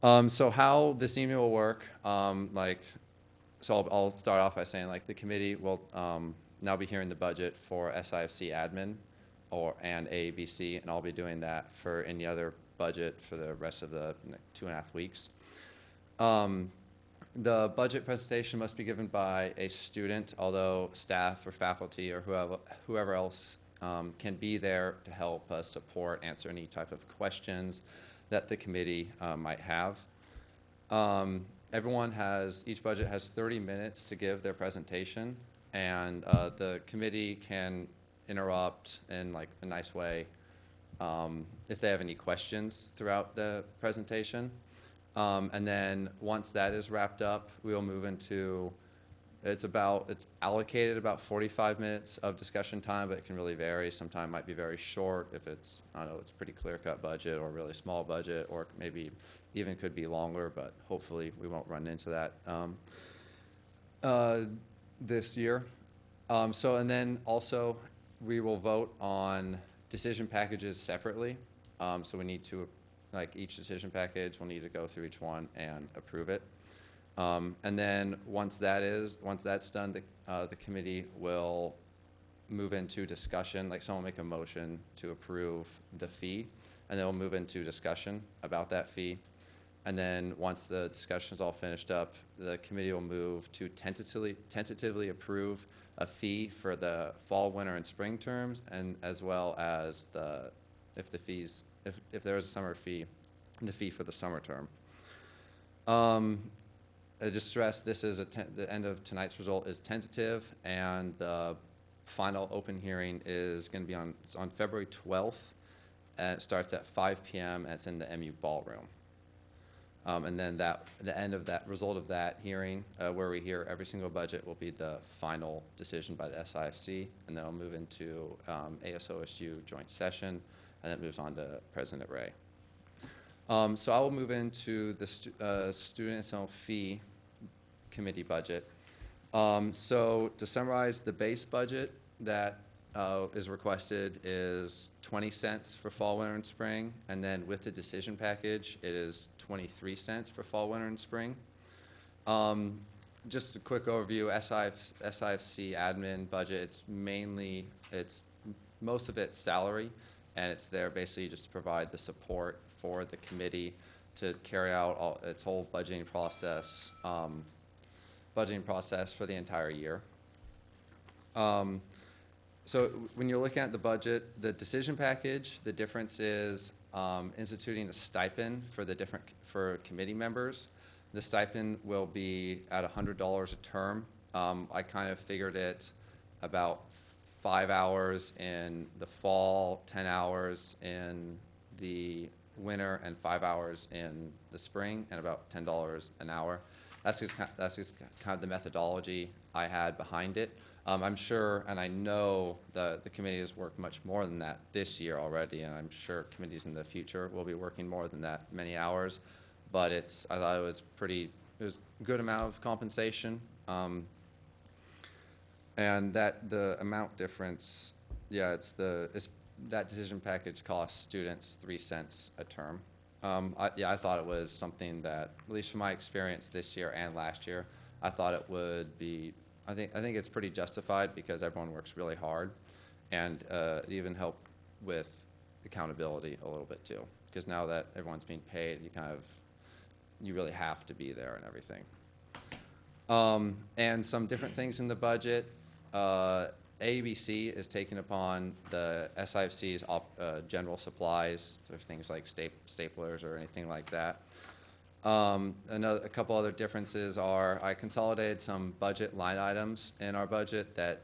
So how this evening will work, so I'll start off by saying the committee will now be hearing the budget for SIFC admin and AABC, and I'll be doing that for any other budget for the rest of the 2.5 weeks. The budget presentation must be given by a student, although staff or faculty or whoever else can be there to help support, answer any type of questions that the committee might have. Each budget has 30 minutes to give their presentation, and the committee can interrupt in a nice way if they have any questions throughout the presentation. And then once that is wrapped up, we will move into, it's allocated about 45 minutes of discussion time, but it can really vary. Sometimes it might be very short if it's, I don't know, it's a pretty clear-cut budget or a really small budget, or maybe even could be longer, but hopefully we won't run into that this year. And then also we will vote on decision packages separately. So we need to, each decision package, we'll need to go through each one and approve it. And then once that's done, the committee will move into discussion, someone make a motion to approve the fee, and then we'll move into discussion about that fee. And then once the discussion is all finished up, the committee will move to tentatively approve a fee for the fall, winter, and spring terms, and as well as if there is a summer fee, the fee for the summer term. I just stress this is the end of tonight's result is tentative, and the final open hearing is going to be on February 12th, and it starts at 5 p.m. and it's in the MU ballroom. And then the end of that result of that hearing, where we hear every single budget, will be the final decision by the SIFC, and then we'll move into AS-OSU joint session, and it moves on to President Ray. So I will move into the student incidental fee committee budget. So to summarize, the base budget that is requested is 20 cents for fall, winter, and spring, and then with the decision package, it is 23 cents for fall, winter, and spring. Just a quick overview, SIFC admin budget, most of it's salary, and it's there basically just to provide the support for the committee to carry out its whole budgeting process for the entire year. So when you're looking at the budget, the decision package, the difference is instituting a stipend for committee members. The stipend will be at $100 a term. I kind of figured it about 5 hours in the fall, 10 hours in the winter, and 5 hours in the spring, and about $10 an hour. That's just kind of the methodology I had behind it. I'm sure, and I know the committee has worked much more than that this year already, and I'm sure committees in the future will be working more than that many hours. But I thought it was a good amount of compensation, and that the amount difference, yeah, that decision package costs students 3 cents a term. I thought it was something that, at least from my experience this year and last year, I thought it would be. I think it's pretty justified because everyone works really hard, and it even helped with accountability a little bit too. Because now that everyone's being paid, you really have to be there and everything. And some different things in the budget. AABC is taking upon the SIFC's general supplies, so things like staplers or anything like that. A couple other differences are I consolidated some budget line items in our budget that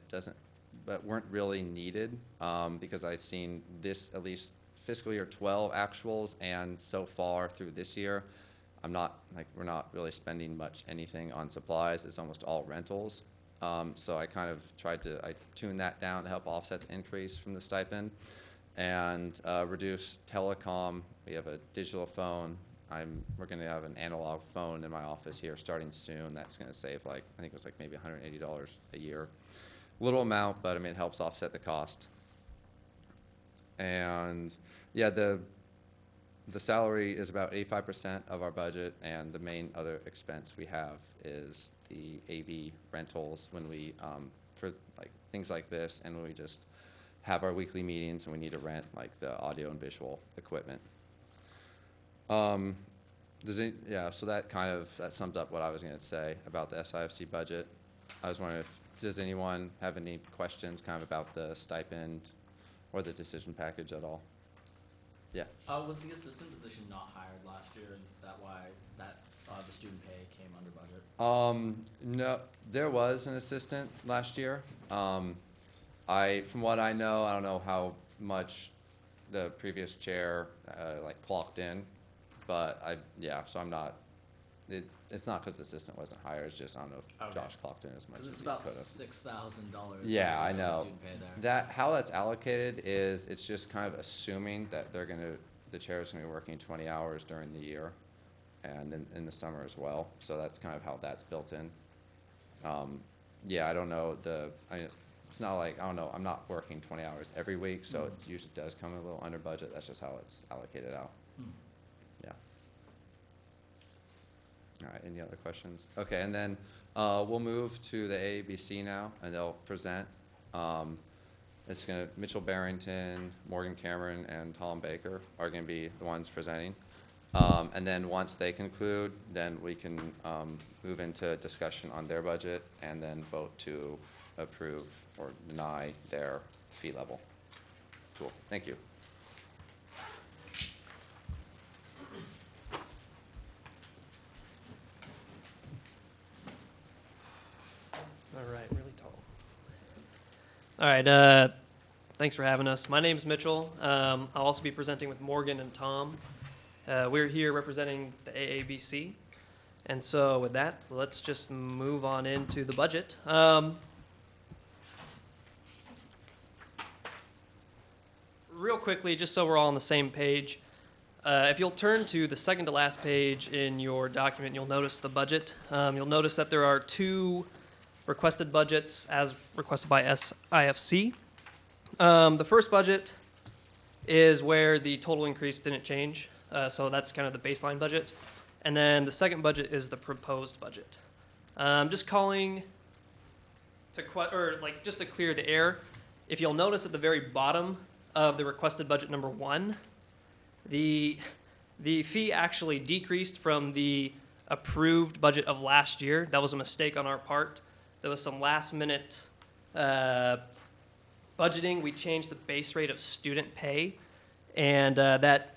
weren't really needed because I've seen this, at least fiscal year 12 actuals, and so far through this year, we're not really spending anything on supplies. It's almost all rentals. So I kind of I tuned that down to help offset the increase from the stipend, and reduce telecom. We have a digital phone. We're going to have an analog phone in my office here starting soon. That's going to save I think it was maybe $180 a year. Little amount, but I mean it helps offset the cost. And yeah, The salary is about 85% of our budget, and the main other expense we have is the AV rentals when we, for like things like this, and when we just have our weekly meetings and we need to rent like the audio and visual equipment. Yeah, so that summed up what I was going to say about the SIFC budget. I was wondering does anyone have any questions kind of about the stipend or the decision package at all? Yeah. Was the assistant position not hired last year, and that why the student pay came under budget? No, there was an assistant last year. From what I know, I don't know how much the previous chair like clocked in, but so I'm not. It's not because the assistant wasn't hired. It's just I don't know if Josh clocked in as much as it's he about could have. $6,000. Yeah, I know. Student pay there. How that's allocated is it's just kind of assuming that the chair is gonna be working 20 hours during the year, and in the summer as well. So that's kind of how that's built in. Yeah, I don't know it's not like I don't know. I'm not working 20 hours every week, so it usually does come a little under budget. That's just how it's allocated out. Yeah. All right, any other questions? Okay, and then we'll move to the AABC now, and they'll present. Mitchell Barrington, Morgan Cameron, and Tom Baker are going to be the ones presenting. And then once they conclude, then we can move into discussion on their budget and then vote to approve or deny their fee level. Cool, thank you. All right, really tall. All right, thanks for having us. My name's Mitchell. I'll also be presenting with Morgan and Tom. We're here representing the AABC. And so with that, let's just move on into the budget. Real quickly, just so we're all on the same page, if you'll turn to the second to last page in your document, you'll notice the budget. You'll notice that there are two requested budgets as requested by SIFC. The first budget is where the total increase didn't change, so that's kind of the baseline budget. And then the second budget is the proposed budget. Just calling to just to clear the air, if you'll notice at the very bottom of the requested budget number 1, the fee actually decreased from the approved budget of last year. That was a mistake on our part. There was some last minute budgeting. We changed the base rate of student pay, and that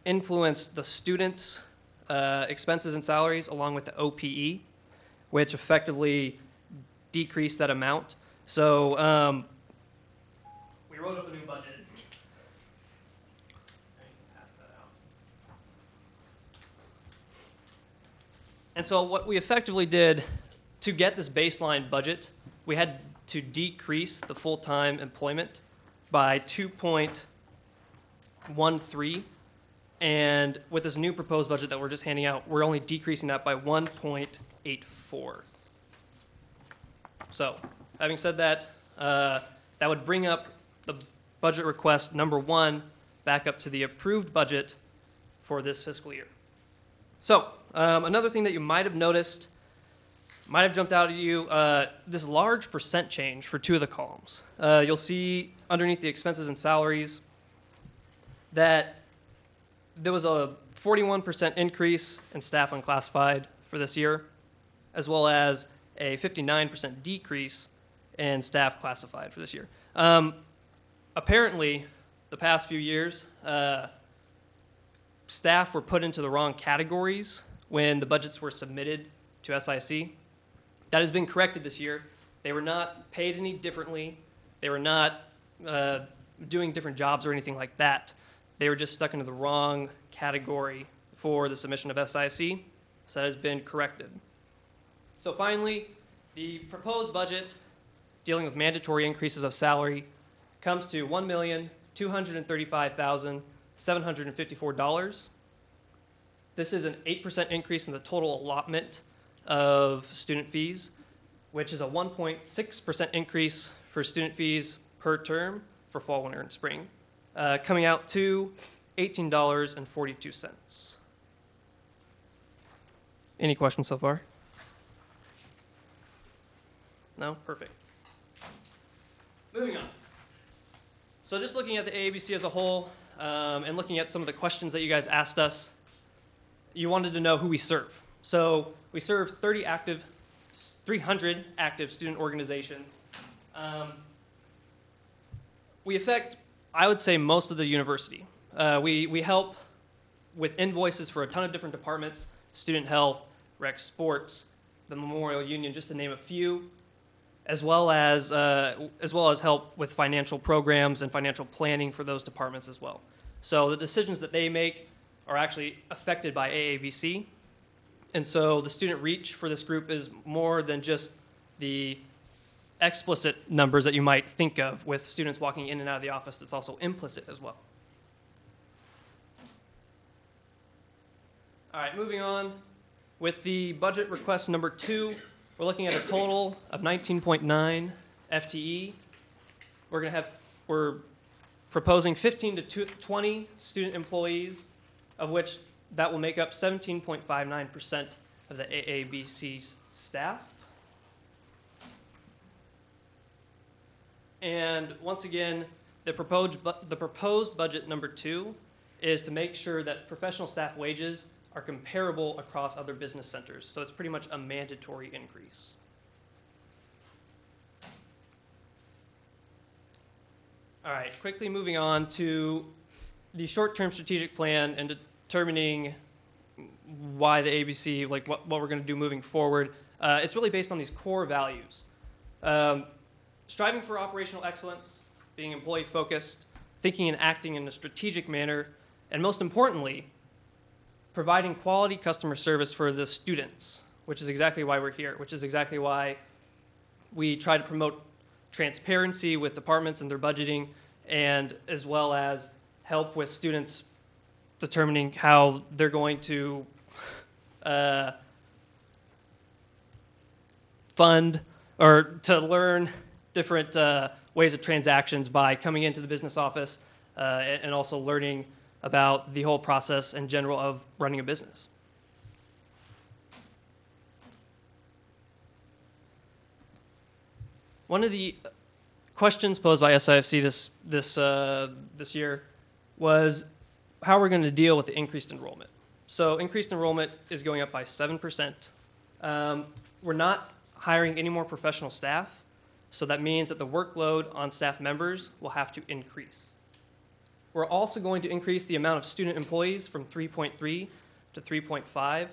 influenced the students' expenses and salaries along with the OPE, which effectively decreased that amount. So we wrote up a new budget. And so what we effectively did to get this baseline budget, we had to decrease the full-time employment by 2.13. And with this new proposed budget that we're just handing out, we're only decreasing that by 1.84. So having said that, that would bring up the budget request number 1 back up to the approved budget for this fiscal year. So another thing that you might have noticed, might have jumped out at you, this large percent change for 2 of the columns. You'll see underneath the expenses and salaries that there was a 41% increase in staff unclassified for this year, as well as a 59% decrease in staff classified for this year. Apparently, the past few years, staff were put into the wrong categories when the budgets were submitted to SIFC. That has been corrected this year. They were not paid any differently. They were not doing different jobs or anything like that. They were just stuck into the wrong category for the submission of SIFC, so that has been corrected. So finally, the proposed budget dealing with mandatory increases of salary comes to $1,235,754. This is an 8% increase in the total allotment of student fees, which is a 1.6% increase for student fees per term for fall, winter, and spring, coming out to $18.42. Any questions so far? No? Perfect. Moving on. So just looking at the AABC as a whole, and looking at some of the questions that you guys asked us, you wanted to know who we serve. So we serve 300 active student organizations. We affect, I would say, most of the university. We help with invoices for a ton of different departments: student health, rec sports, the Memorial Union, just to name a few, as well as help with financial programs and financial planning for those departments as well. So the decisions that they make are actually affected by AABC. And so the student reach for this group is more than just the explicit numbers that you might think of with students walking in and out of the office. It's also implicit as well. All right, moving on. With the budget request number 2, we're looking at a total of 19.9 FTE. We're proposing 15 to 20 student employees, of which that will make up 17.59% of the AABC's staff. And once again, the proposed budget number 2 is to make sure that professional staff wages are comparable across other business centers. So it's pretty much a mandatory increase. All right, quickly moving on to the short-term strategic plan and determining why the ABC, like what we're going to do moving forward. It's really based on these core values. Striving for operational excellence, being employee-focused, thinking and acting in a strategic manner, and most importantly, providing quality customer service for the students, which is exactly why we're here, which is exactly why we try to promote transparency with departments and their budgeting, and as well as help with students determining how they're going to fund or to learn different ways of transactions by coming into the business office and also learning about the whole process in general of running a business. One of the questions posed by SAFC this year was how we're going to deal with the increased enrollment. So increased enrollment is going up by 7%. We're not hiring any more professional staff, so that means that the workload on staff members will have to increase. We're also going to increase the amount of student employees from 3.3 to 3.5.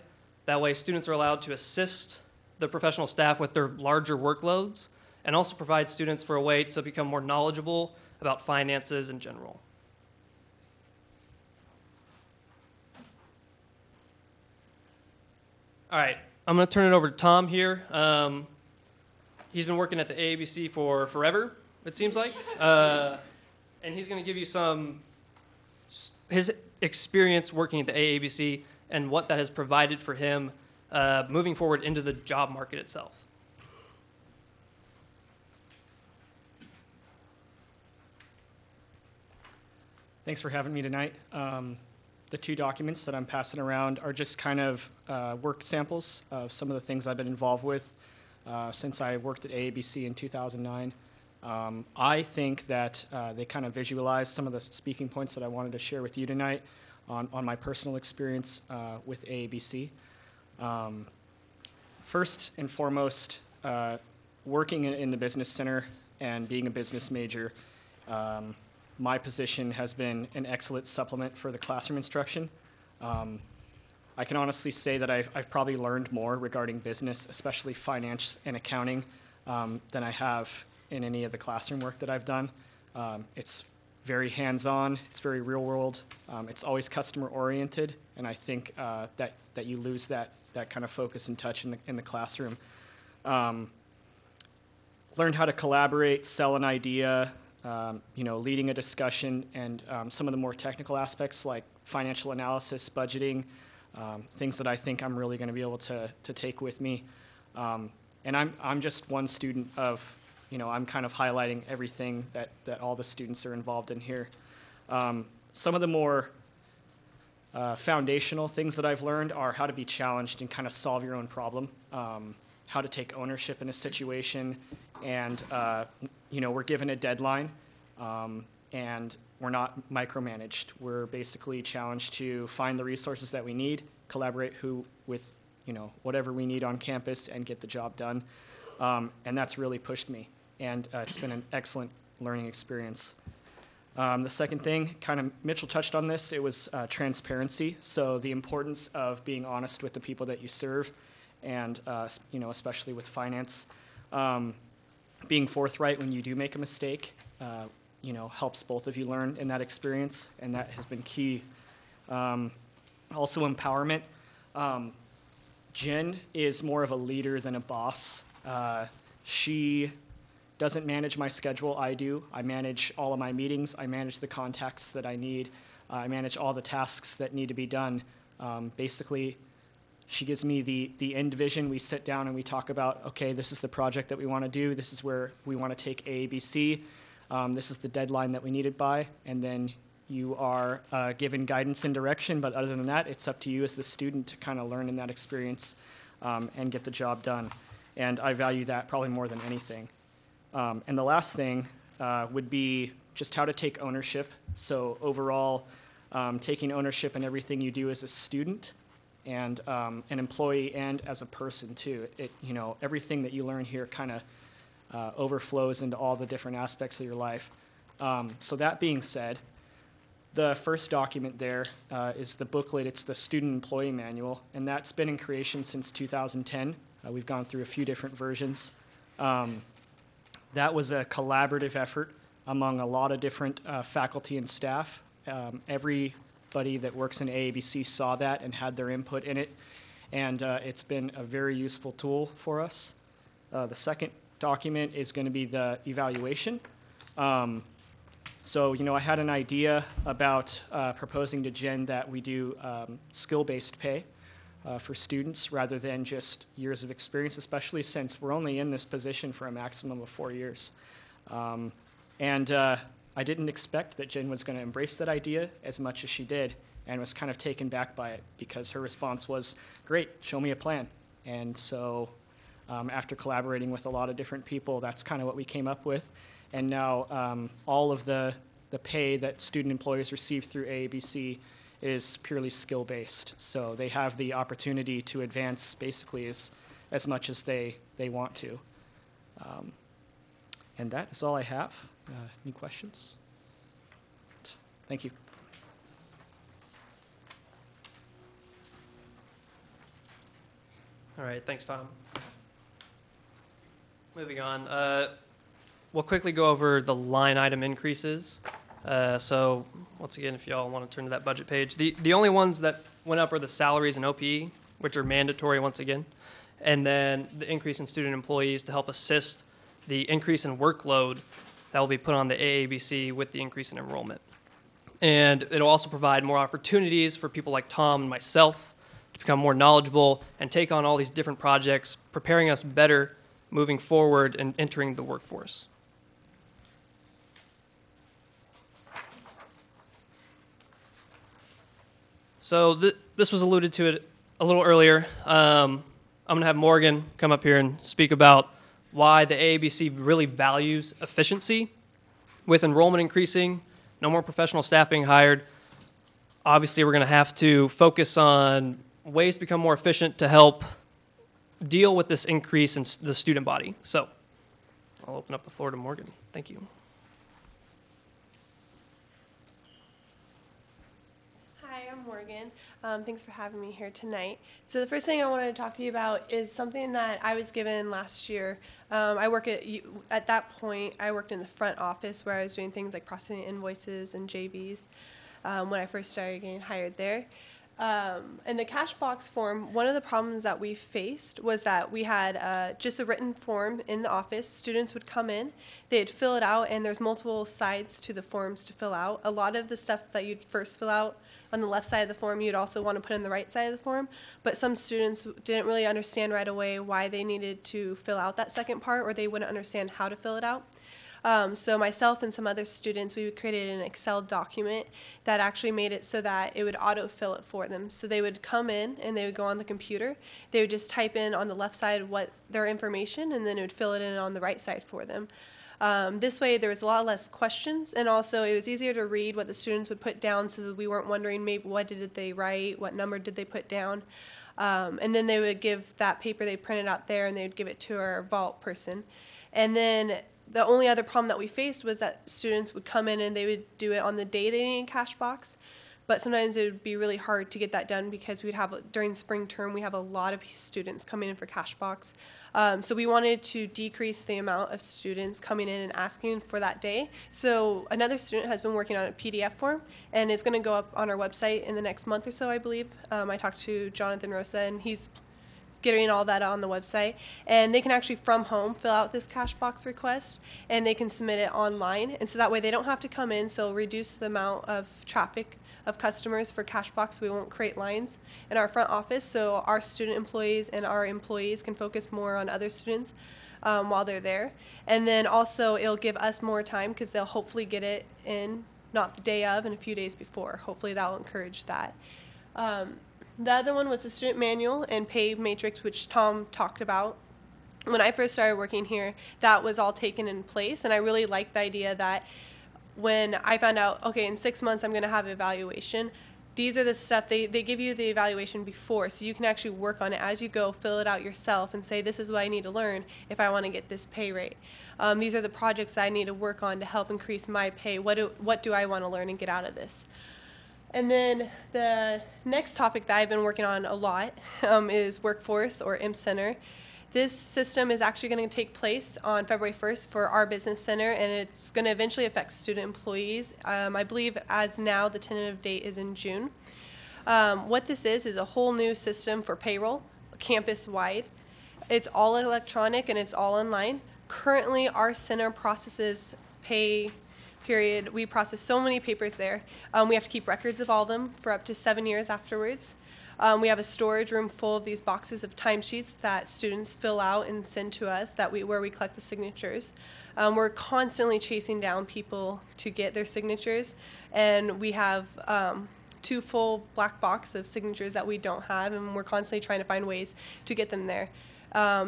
That way students are allowed to assist the professional staff with their larger workloads and also provide students for a way to become more knowledgeable about finances in general. All right, I'm going to turn it over to Tom here. He's been working at the AABC for forever, it seems like. And he's going to give you his experience working at the AABC and what that has provided for him moving forward into the job market itself. Thanks for having me tonight. The 2 documents that I'm passing around are just kind of work samples of some of the things I've been involved with since I worked at AABC in 2009. I think that they kind of visualize some of the speaking points that I wanted to share with you tonight on my personal experience with AABC. First and foremost, working in the business center and being a business major, my position has been an excellent supplement for the classroom instruction. I can honestly say that I've probably learned more regarding business, especially finance and accounting, than I have in any of the classroom work that I've done. It's very hands-on, it's very real-world, it's always customer-oriented, and I think that you lose that kind of focus and touch in the classroom. Learned how to collaborate, sell an idea, leading a discussion, and some of the more technical aspects like financial analysis, budgeting, things that I think I'm really going to be able to take with me. And I'm just one student of, I'm kind of highlighting everything that all the students are involved in here. Some of the more Foundational things that I've learned are how to be challenged and kind of solve your own problem, how to take ownership in a situation, and we're given a deadline, and we're not micromanaged. We're basically challenged to find the resources that we need, collaborate with whatever we need on campus, and get the job done. And that's really pushed me, and it's been an excellent learning experience. The second thing, kind of Mitchell touched on this, it was transparency. So the importance of being honest with the people that you serve, and especially with finance. Being forthright when you do make a mistake, helps both of you learn in that experience, and that has been key. Also empowerment. Jen is more of a leader than a boss. She doesn't manage my schedule, I do. I manage all of my meetings, I manage the contacts that I need, I manage all the tasks that need to be done. Basically, she gives me the end vision. We sit down and we talk about, okay, this is the project that we want to do, this is where we want to take AABC, this is the deadline that we need it by, and then you are given guidance and direction, but other than that, it's up to you as the student to kind of learn in that experience and get the job done. And I value that probably more than anything. And the last thing would be just how to take ownership. So overall, taking ownership in everything you do as a student and an employee and as a person too. Everything that you learn here kind of overflows into all the different aspects of your life. So that being said, the first document there is the booklet. It's the Student Employee Manual, and that's been in creation since 2010. We've gone through a few different versions. That was a collaborative effort among a lot of different faculty and staff. Everybody that works in AABC saw that and had their input in it, and it's been a very useful tool for us. The second document is going to be the evaluation. So, I had an idea about proposing to Jen that we do skill-based pay for students rather than just years of experience, especially since we're only in this position for a maximum of 4 years. I didn't expect that Jen was going to embrace that idea as much as she did, and was kind of taken back by it because her response was, great, show me a plan. And so after collaborating with a lot of different people, that's kind of what we came up with. And now all of the pay that student employees receive through AABC is purely skill-based. So they have the opportunity to advance basically as much as they want to. And that is all I have. Any questions? Thank you. All right, thanks, Tom. Moving on. We'll quickly go over the line item increases. So once again, if y'all want to turn to that budget page, the only ones that went up are the salaries and OPE, which are mandatory once again, and then the increase in student employees to help assist the increase in workload that will be put on the AABC with the increase in enrollment. And it'll also provide more opportunities for people like Tom and myself to become more knowledgeable and take on all these different projects, preparing us better moving forward and entering the workforce. So this was alluded to it a little earlier. I'm going to have Morgan come up here and speak about why the AABC really values efficiency. With enrollment increasing, no more professional staff being hired, obviously we're going to have to focus on ways to become more efficient to help deal with this increase in the student body. So I'll open up the floor to Morgan. Thank you. Hi, I'm Morgan. Thanks for having me here tonight. So the first thing I wanted to talk to you about is something that I was given last year. I work at that point, I worked in the front office where I was doing things like processing invoices and JVs when I first started getting hired there. In the cash box form, one of the problems that we faced was that we had just a written form in the office. Students would come in, they'd fill it out, and there's multiple sides to the forms to fill out. A lot of the stuff that you'd first fill out on the left side of the form, you'd also want to put in the right side of the form, but some students didn't really understand right away why they needed to fill out that second part, or they wouldn't understand how to fill it out. So myself and some other students, we created an Excel document that actually made it so that it would autofill it for them. So they would come in and they would go on the computer. They would just type in on the left side what their information, and then it would fill it in on the right side for them. This way there was a lot less questions, and also it was easier to read what the students would put down so that we weren't wondering maybe what did they write, what number did they put down. And then they would give that paper they printed out there, and they would give it to our vault person. And then the only other problem that we faced was that students would come in and they would do it on the day they needed a cash box. But sometimes it would be really hard to get that done because we'd have, during spring term, we have a lot of students coming in for cash box. So we wanted to decrease the amount of students coming in and asking for that day. So another student has been working on a PDF form, and it's going to go up on our website in the next month or so, I believe. I talked to Jonathan Rosa, and he's getting all that on the website, and they can actually from home fill out this cash box request, and they can submit it online, and so that way they don't have to come in, so it'll reduce the amount of traffic of customers for cash box. We won't create lines in our front office, so our student employees and our employees can focus more on other students while they're there. And then also it'll give us more time because they'll hopefully get it in not the day of and a few days before. Hopefully that will encourage that. The other one was the student manual and pay matrix, which Tom talked about. When I first started working here, that was all taken in place, and I really liked the idea that when I found out, okay, in 6 months I'm going to have evaluation, these are the stuff, they give you the evaluation before, so you can actually work on it as you go, fill it out yourself, and say, this is what I need to learn if I want to get this pay rate. These are the projects that I need to work on to help increase my pay. What do I want to learn and get out of this? And then the next topic that I've been working on a lot is Workforce, or IMP Center. This system is actually going to take place on February 1st for our business center, and it's going to eventually affect student employees. I believe as now the tentative date is in June. What this is a whole new system for payroll, campus-wide. It's all electronic and it's all online. Currently, our center processes pay period. We process so many papers there. We have to keep records of all of them for up to 7 years afterwards. We have a storage room full of these boxes of timesheets that students fill out and send to us where we collect the signatures. We're constantly chasing down people to get their signatures, and we have 2 full black boxes of signatures that we don't have, and we're constantly trying to find ways to get them there.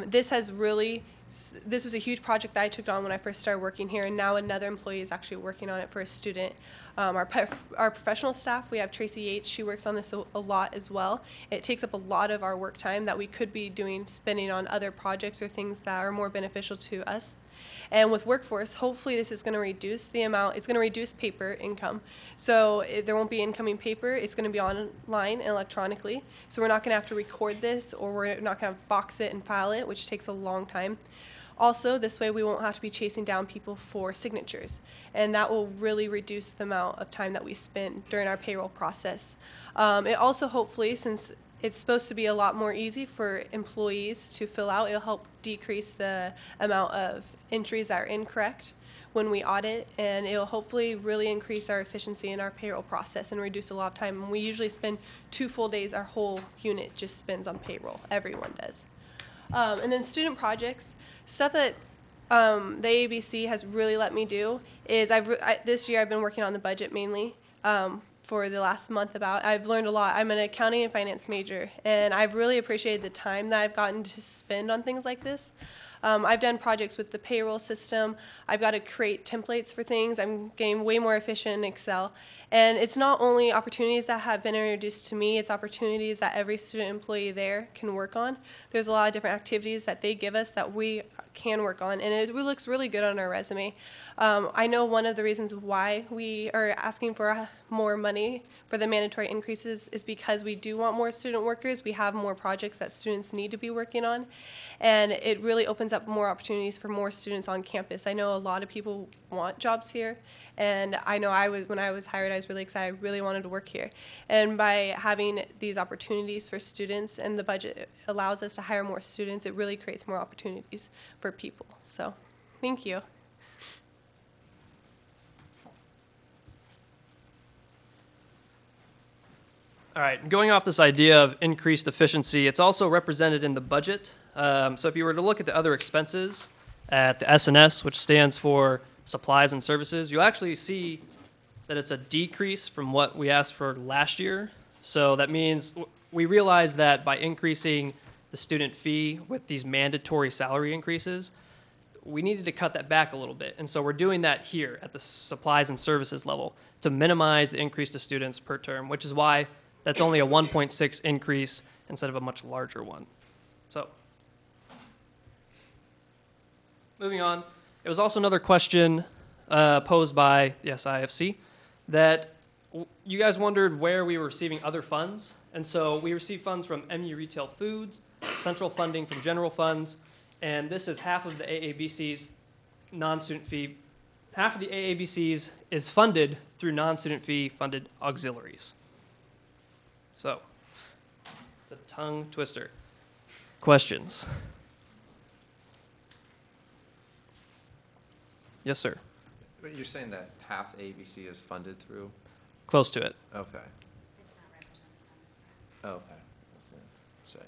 This was a huge project that I took on when I first started working here, and now another employee is actually working on it for a student. Our professional staff, we have Tracy Yates. She works on this a lot as well. It takes up a lot of our work time that we could be spending on other projects or things that are more beneficial to us. And with Workforce, hopefully this is going to reduce the amount, it's going to reduce paper income. So there won't be incoming paper, it's going to be online and electronically. So we're not going to have to record this, or we're not going to box it and file it, which takes a long time. Also, this way we won't have to be chasing down people for signatures, and that will really reduce the amount of time that we spend during our payroll process. It also hopefully, since it's supposed to be a lot more easy for employees to fill out, it'll help decrease the amount of entries that are incorrect when we audit, and it'll hopefully really increase our efficiency in our payroll process and reduce a lot of time. And we usually spend 2 full days, our whole unit just spends on payroll, everyone does. And then student projects, stuff that the AABC has really let me do is this year I've been working on the budget mainly for the last month about. I've learned a lot. I'm an accounting and finance major, and I've really appreciated the time that I've gotten to spend on things like this. I've done projects with the payroll system. I've got to create templates for things. I'm getting way more efficient in Excel. And it's not only opportunities that have been introduced to me, it's opportunities that every student employee there can work on. There's a lot of different activities that they give us that we can work on, and it looks really good on our resume. I know one of the reasons why we are asking for more money for the mandatory increases is because we do want more student workers. We have more projects that students need to be working on, and it really opens up more opportunities for more students on campus. I know a lot of people want jobs here, and I know when I was hired, I was really excited. I really wanted to work here. And by having these opportunities for students, and the budget allows us to hire more students, it really creates more opportunities for people. So, thank you. All right, going off this idea of increased efficiency, it's also represented in the budget. So if you were to look at the other expenses at the S&S, which stands for supplies and services, you'll actually see that it's a decrease from what we asked for last year. So that means we realize that by increasing the student fee with these mandatory salary increases, we needed to cut that back a little bit. And so we're doing that here at the supplies and services level to minimize the increase to students per term, which is why that's only a 1.6 increase instead of a much larger one. So, moving on, it was also another question posed by the SAFC that you guys wondered where we were receiving other funds. And so we receive funds from MU Retail Foods, central funding from general funds, and this is half of the AABC's non-student fee. Half of the AABC's is funded through non-student fee funded auxiliaries. So, it's a tongue twister. Questions? Yes, sir. But you're saying that half ABC is funded through? Close to it. Okay. It's not represented on this graph. Okay. Say.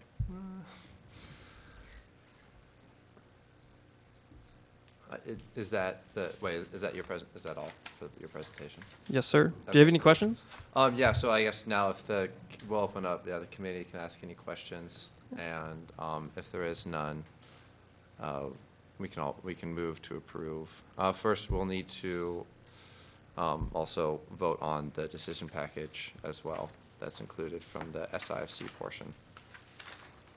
Is that the, wait, is that your is that all for your presentation? Yes, sir. Do you have any questions? Yeah, so I guess now we'll open up, the committee can ask any questions, and if there is none, we can move to approve. First, we'll need to also vote on the decision package as well. That's included from the SIFC portion.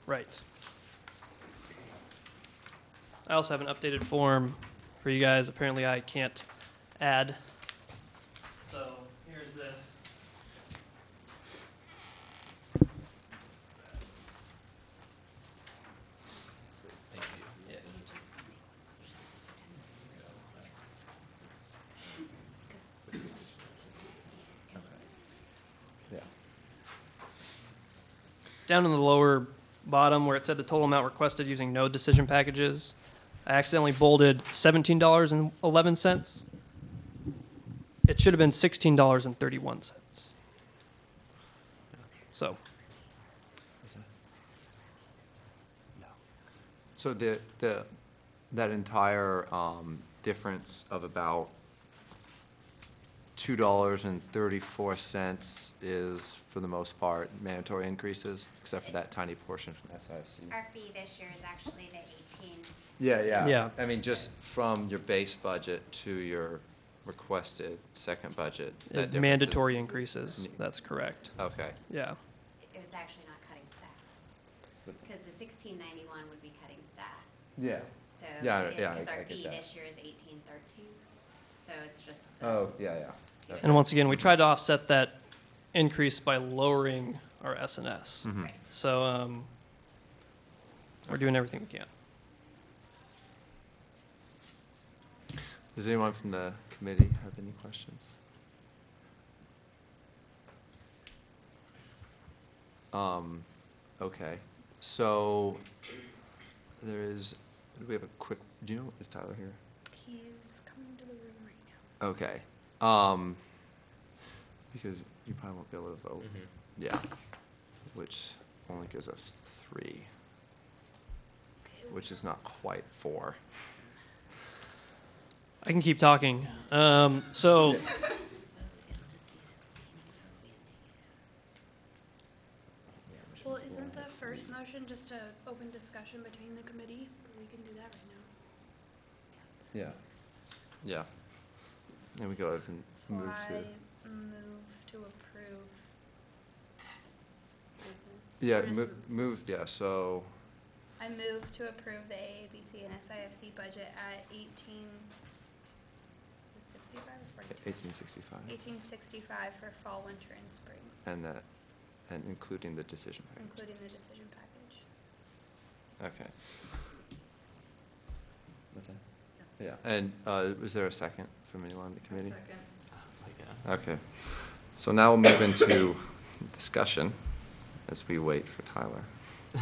Right. I also have an updated form for you guys. Apparently I can't add. So here's this. Thank you. Yeah. Yeah. Down in the lower bottom where it said the total amount requested using no decision packages, I accidentally bolded $17.11. It should have been $16.31. So, So that entire difference of about $2.34 is, for the most part, mandatory increases, except for that tiny portion from SIFC. Our fee this year is actually the 18. Yeah. I mean, just from your base budget to your requested second budget. that difference is- mandatory increases, that's correct. Okay. Yeah. It was actually not cutting staff. Because the 1691 would be cutting staff. Yeah. So, Yeah, because I our get fee that. this year is 1813. So it's just. Oh, yeah. Okay. And once again, we tried to offset that increase by lowering our S&S. Mhm. Right. So we're doing everything we can. Does anyone from the committee have any questions? Okay, so do we have a quick, do you know, is Tyler here? He's coming to the room right now. Okay, because you probably won't be able to vote. Yeah, which only gives us 3, which is not quite 4. I can keep talking. So Well, isn't the first motion just a open discussion between the committee? We can do that right now. Yeah. And we go ahead and So move I to, move to approve. yeah, Just- so, I move to approve the AABC and SIFC budget at 1865 or 1865. 1865 for fall, winter, and spring, And including the decision package. including the decision package. Okay. What's that? Yeah, and was there a second from anyone on the committee? Okay, so now we'll move into discussion as we wait for Tyler. I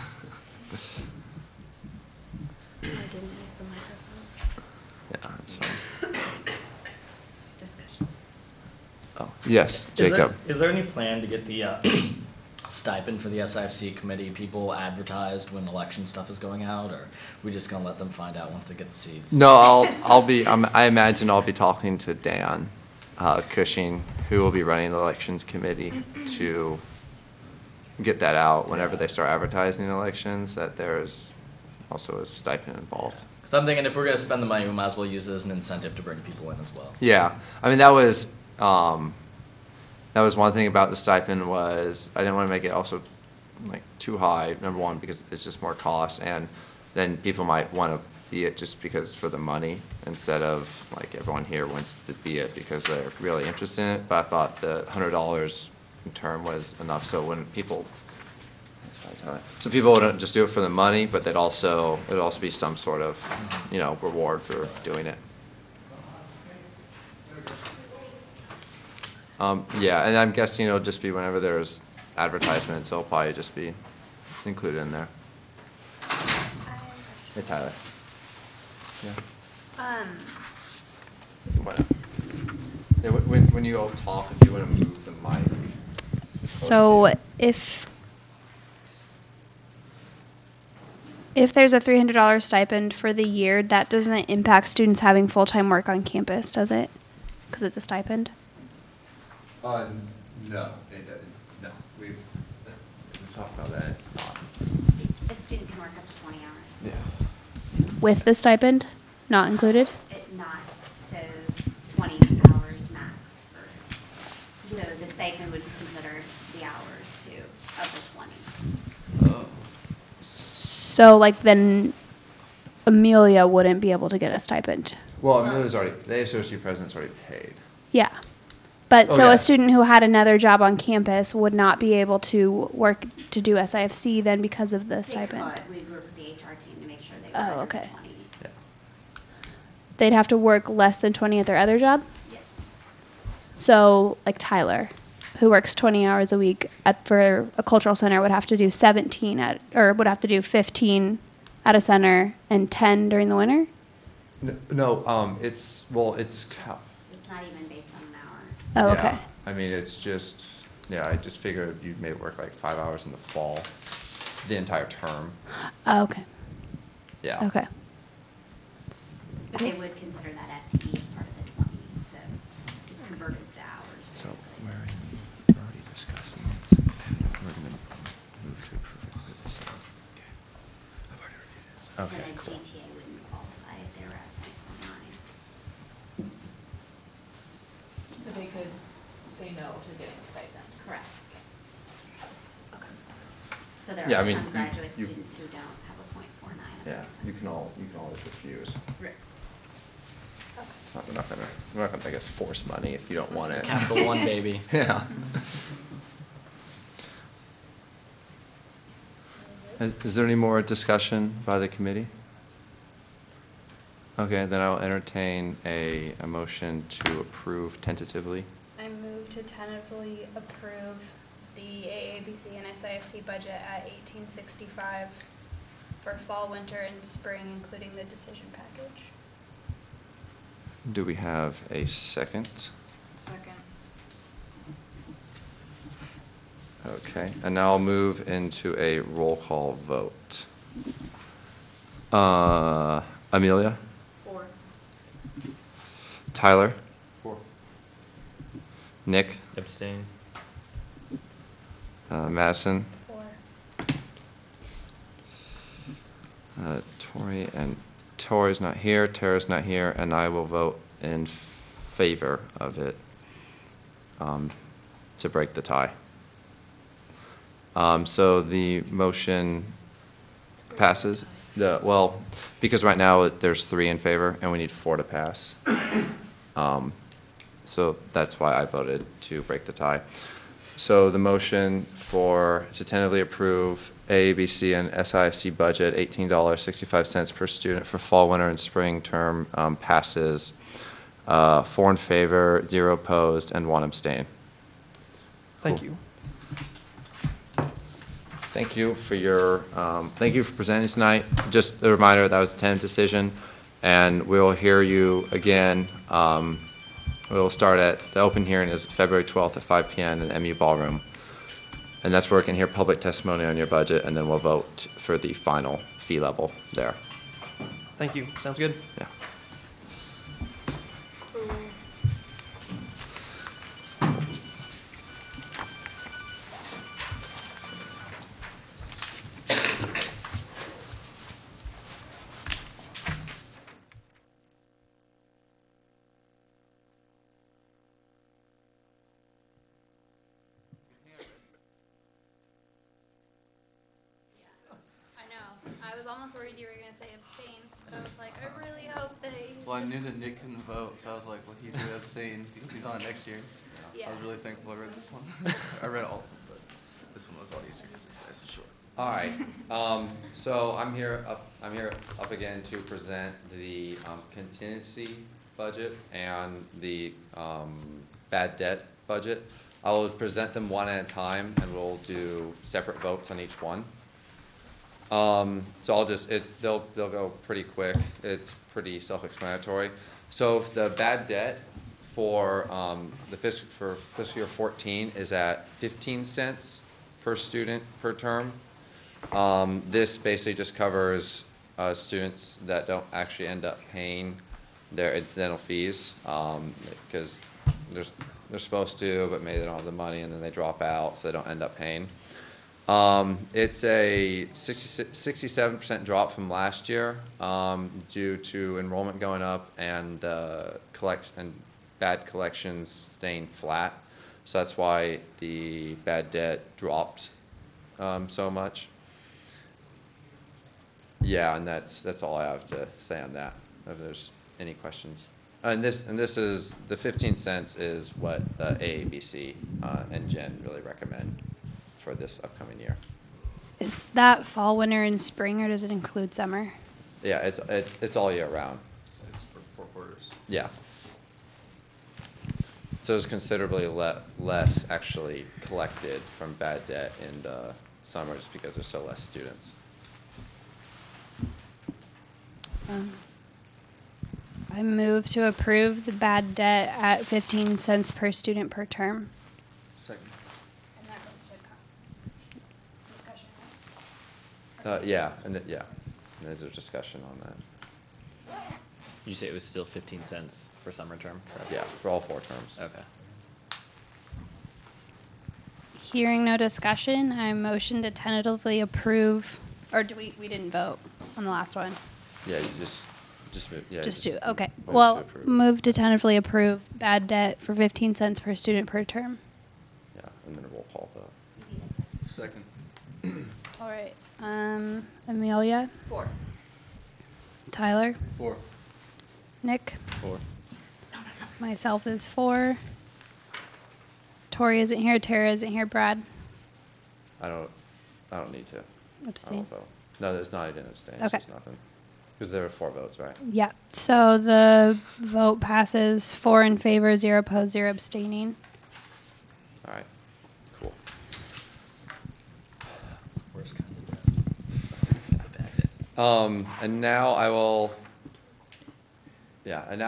didn't use the microphone. Yeah, that's fine. Discussion. Oh, yes, Jacob. Is there any plan to get the stipend for the SIFC committee people advertised when election stuff is going out, or we just gonna let them find out once they get the seats? No, I imagine I'll be talking to Dan Cushing, who will be running the elections committee, to get that out whenever they start advertising elections, that there's also a stipend involved. Because I'm thinking if we're gonna spend the money, we might as well use it as an incentive to bring people in as well. Yeah, I mean, that was one thing about the stipend, was I didn't want to make it also like too high, number one, because it's just more cost, and then people might want to be it just because for the money, instead of like everyone here wants to be it because they're really interested in it. But I thought the $100 in term was enough, so when people, so people wouldn't just do it for the money, but it'd also be some sort of, you know, reward for doing it. Yeah, and I'm guessing it'll just be whenever there's advertisements, it'll probably just be included in there. Hey, Tyler. Yeah. If you wanna, yeah, when you all talk, if you want to move the mic. So if there's a $300 stipend for the year, that doesn't impact students having full-time work on campus, does it? Because it's a stipend? No, it doesn't. No, we've talked about that. It's not. A student can work up to 20 hours. Yeah. With the stipend, not included? Not, so 20 hours max for, so the stipend would be considered the hours too, of the 20. Oh. So like then Amelia wouldn't be able to get a stipend? Well, Amelia's already, the ASOC president's already paid. Yeah. But so Okay. a student who had another job on campus would not be able to work to do SIFC then because of the stipend? They could, we'd work with the HR team to make sure they Oh, were under okay. 20. Yeah. They'd have to work less than 20 at their other job? Yes. So like Tyler, who works 20 hours a week for a cultural center, would have to do 17 would have to do 15 at a center and 10 during the winter? No, it's It's not even based on an hour. Oh, yeah, okay. I mean, it's just, yeah, I just figured you'd maybe work like 5 hours in the fall, the entire term. Oh, okay. Yeah. Okay. But they would consider that FTE as part of the 20, so it's converted to hours So basically. we're already discussing it. We're gonna move to approve it. So, okay. I've already reviewed it. Okay, And then cool. GTA wouldn't qualify if they were at 0.49. But they could say no to getting a stipend. Correct. Okay. So there Yeah, I are mean, some graduate you- students who don't have a 0.49. Yeah, you can always refuse. Right. It's not, we're not gonna make us force money if you don't want it. Capital One, baby. Yeah. Is there any more discussion by the committee? Okay, then I'll entertain a motion to approve tentatively. I move to tentatively approve the AABC and SIFC budget at $1865 for fall, winter, and spring, including the decision package. Do we have a second? Second. Okay, and now I'll move into a roll call vote. Amelia? 4. Tyler? 4. Nick? Abstain. Madison? 4. Tori's not here, Tara's not here, and I will vote in favor of it to break the tie. So the motion passes. Well, because right now there's 3 in favor and we need 4 to pass. So that's why I voted to break the tie. So the motion to tentatively approve AABC and SIFC budget, $18.65 per student for fall, winter, and spring term passes. 4 in favor, 0 opposed, and 1 abstain. Thank Cool. you. Thank you for presenting tonight. Just a reminder, that was a tentative decision, and we'll hear you again. We'll start the open hearing is February 12th at 5 p.m. in the MU Ballroom. And that's where we can hear public testimony on your budget, and then we'll vote for the final fee level there. Thank you. Sounds good. Yeah. I know. I was almost worried you were going to say abstain, but I was like, I really hope that he's Well, I knew that Nick couldn't vote, so I was like, well, he's gonna abstain because he's on it next year. Yeah. I was really thankful I read this one. I read all of them, but this one was all easier because it's short. All right, so I'm here up again to present the contingency budget and the bad debt budget. I will present them one at a time, and we'll do separate votes on each one. So I'll just, they'll go pretty quick. It's pretty self-explanatory. So the bad debt for for fiscal year 14 is at 15 cents per student per term. This basically just covers students that don't actually end up paying their incidental fees because they're supposed to, but maybe they don't have the money, and then they drop out, so they don't end up paying. It's a 67% drop from last year due to enrollment going up and bad collections staying flat. So that's why the bad debt dropped so much. Yeah, and that's all I have to say on that. If there's any questions. And this is the 15 cents is what AABC and Jen really recommend for this upcoming year. Is that fall, winter, and spring, or does it include summer? Yeah, it's all year round. So it's for 4 quarters. Yeah. So there's considerably less actually collected from bad debt in the summer just because there's so less students. I move to approve the bad debt at 15 cents per student per term. Second. And that goes to discussion, Yeah, and there's a discussion on that. You say it was still 15 cents for summer term? Yeah, for all 4 terms. Okay. Hearing no discussion, I motion to tentatively approve, or we didn't vote on the last one? Yeah, you just move. Yeah, Just do, okay. move to Well, approve. move to tentatively approve bad debt for 15 cents per student per term. Yeah, and then a roll call vote. Second. All right. Amelia, 4. Tyler, 4. Nick, 4. myself is 4. Tori isn't here, Tara isn't here, Brad, I don't need to. I abstain. don't vote. No, there's not. I didn't abstain. It's Okay. just nothing. Because there were 4 votes, right? Yeah, so the vote passes 4 in favor, 0 opposed, 0 abstaining. All right. Cool. It's the worst kind of bad debt. And now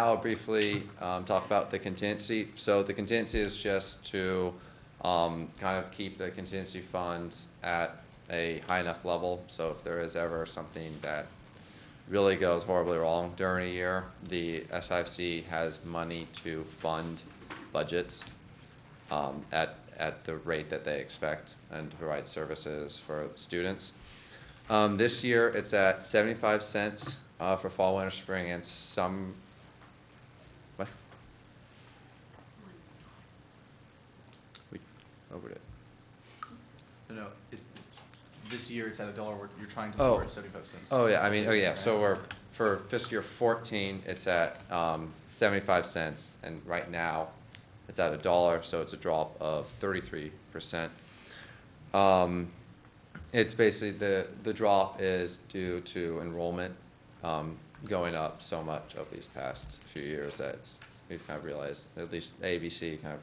I'll briefly talk about the contingency. So the contingency is just to kind of keep the contingency funds at a high enough level. So if there is ever something that really goes horribly wrong during a year, the SAFC has money to fund budgets at the rate that they expect and to provide services for students. This year, it's at 75 cents for fall, winter, spring, and some. What? We over it. No, this year it's at $1. You're trying to Oh. lower it 75 cents. Oh, yeah, I mean, oh, yeah, so for fiscal year 14, it's at 75 cents, and right now, it's at $1, so it's a drop of 33%. It's basically, the drop is due to enrollment going up so much over these past few years that we've kind of realized, at least AABC kind of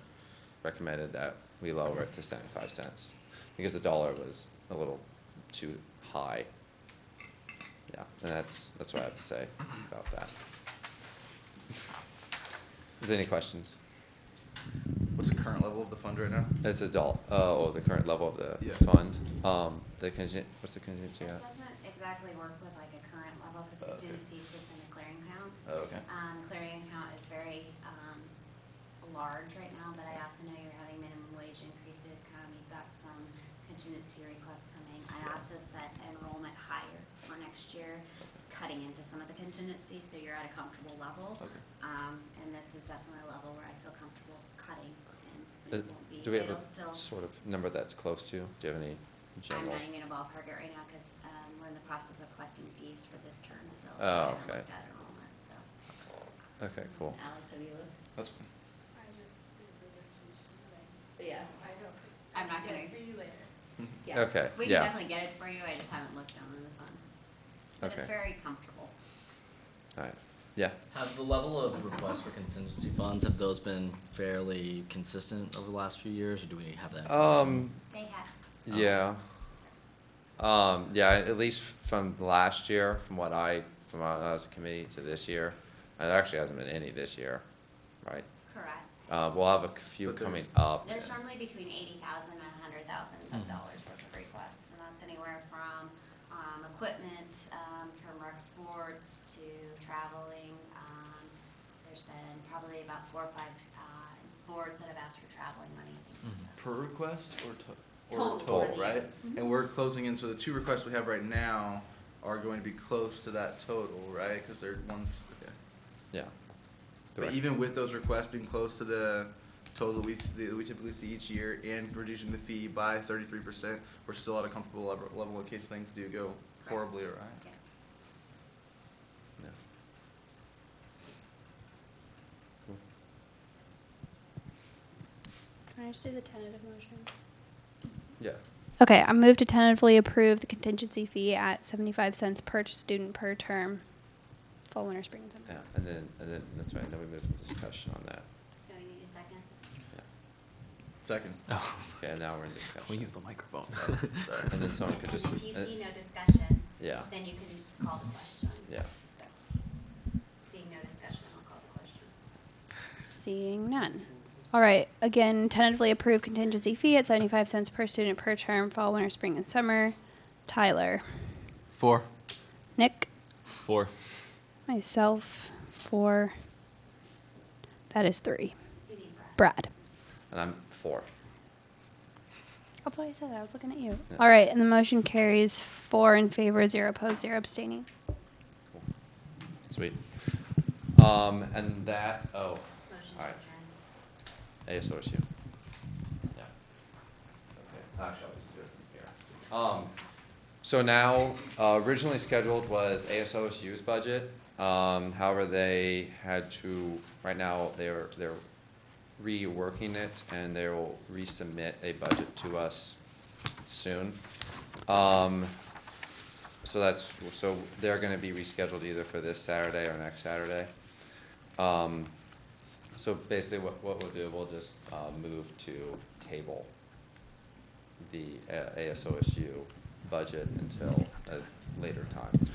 recommended that we lower it to 75 cents, because the dollar was a little too high. Yeah, and that's what I have to say about that. Is there any questions? what's the current level of the fund right now? It's adult, or the current level of the Yeah. fund. What's the contingency It at? doesn't exactly work with like a current level, because Okay. contingency sits in a clearing account. Oh, okay. Clearing account is very, large right now, but I also know you're having minimum wage increases coming, you've got some contingency requests coming. I also set enrollment higher for next year, cutting into some of the contingency, so you're at a comfortable level. Okay. And this is definitely a level where I feel comfortable cutting, and Uh, it won't be, Do we have it'll a still. sort of number that's close to? Do you have any I'm general? not even gonna ballpark it right now, because, we're in the process of collecting fees for this term still, so Oh, I haven't okay. looked at enrollment, so. Okay, cool. Alex, have you looked? That's fine. I just did the distribution today. Yeah. I don't. I'm not gonna. Get it for you later. Yeah. Okay, We can yeah. definitely get it for you, I just haven't looked down on the fund. But Okay. it's very comfortable. All right, yeah. Have the level of requests for contingency funds, have those been fairly consistent over the last few years, or do we have that? information? They have. Yeah. Yeah, at least from last year, from when I was a committee to this year, and there actually hasn't been any this year, right? Correct. We'll have a few But there's- coming up. There's normally between 80,000 and 100,000 dollars worth of requests, and that's anywhere from, equipment, from rec sports to traveling. There's been probably about 4 or 5, boards that have asked for traveling money. Per request or Total. total, right? And we're closing in, so the 2 requests we have right now are going to be close to that total, right? Because they're one, okay. Yeah. But Correct. even with those requests being close to the total we typically see each year and reducing the fee by 33%, we're still at a comfortable level in case things do go horribly awry. Yeah. Yeah. Cool. Can I just do the tentative motion? Yeah. Okay, I move to tentatively approve the contingency fee at 75 cents per student per term, fall, winter, spring, and summer. Yeah, and then, that's right, then we move to discussion on that. Do we need a second? Yeah. Second. Okay, now we're in discussion. We use the microphone. Sorry. And then someone could And just. if you see no discussion, Yeah. then you can call the question. Yeah. So, seeing no discussion, I'll call the question. Seeing none. All right, again, tentatively approve contingency fee at 75 cents per student per term, fall, winter, spring, and summer. Tyler. 4. Nick. 4. Myself. 4. That is 3. You need Brad. Brad. And I'm 4. That's why I said that. I was looking at you. Yeah. All right, and the motion carries 4 in favor, 0 opposed, 0 abstaining. Cool. Sweet. And that, Motion to all right. adjourn. ASOSU. Yeah. Okay, actually, I'll just do it from here. So now, originally scheduled was ASOSU's budget. However, they had to, right now, they're reworking it, and they will resubmit a budget to us soon. So they're gonna be rescheduled either for this Saturday or next Saturday. So basically what we'll do, we'll just move to table the ASOSU budget until a later time.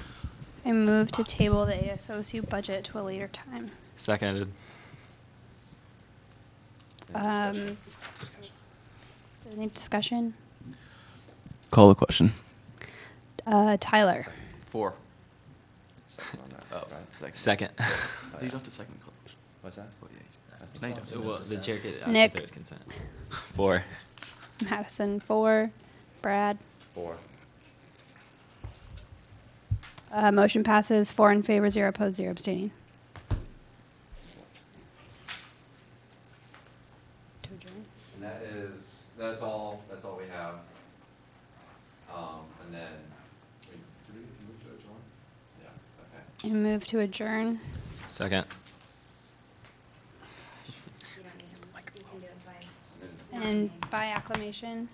I move to table the ASOSU budget to a later time. Seconded. Any discussion? Any discussion? Call the question. Tyler. 4. Second on that, Oh, right? Second. You don't have to second call the question. What's that? Oh, yeah, you I think No, you so. don't. Well, the chair could ask Nick. if there's consent. 4. Madison, 4. Brad. 4. Motion passes 4 in favor, 0 opposed, 0 abstaining. To adjourn. And that's all we have. And then, do we move to adjourn? Yeah, okay. I move to adjourn. Second. You don't need to, you can do it by. And then And by acclamation.